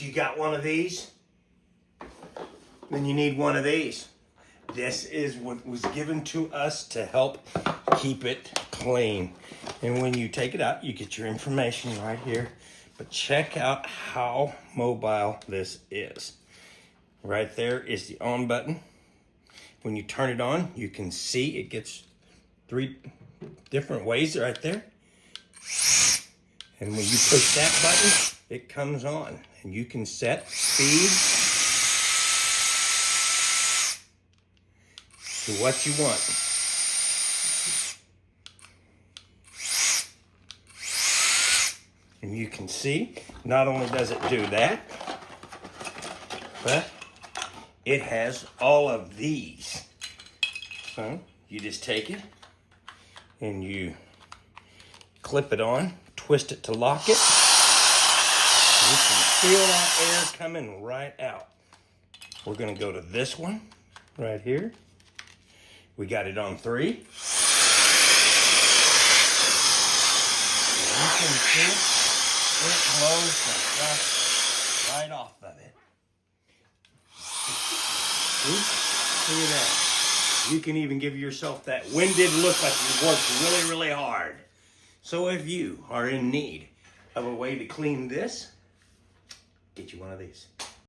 Do you got one of these? Then you need one of these. This is what was given to us to help keep it clean. And when you take it out, you get your information right here. But check out how mobile this is. Right there is the on button. When you turn it on, you can see it gets 3 different ways right there. And when you push that button, it comes on. And you can set speed to what you want. And you can see, not only does it do that, but it has all of these. So you just take it and you clip it on, twist it to lock it. You can feel that air coming right out. We're gonna go to this one right here. We got it on 3. You can see it blows the dust right off of it. See that? You can even give yourself that winded look like you worked really, really hard. So if you are in need of a way to clean this, get you one of these.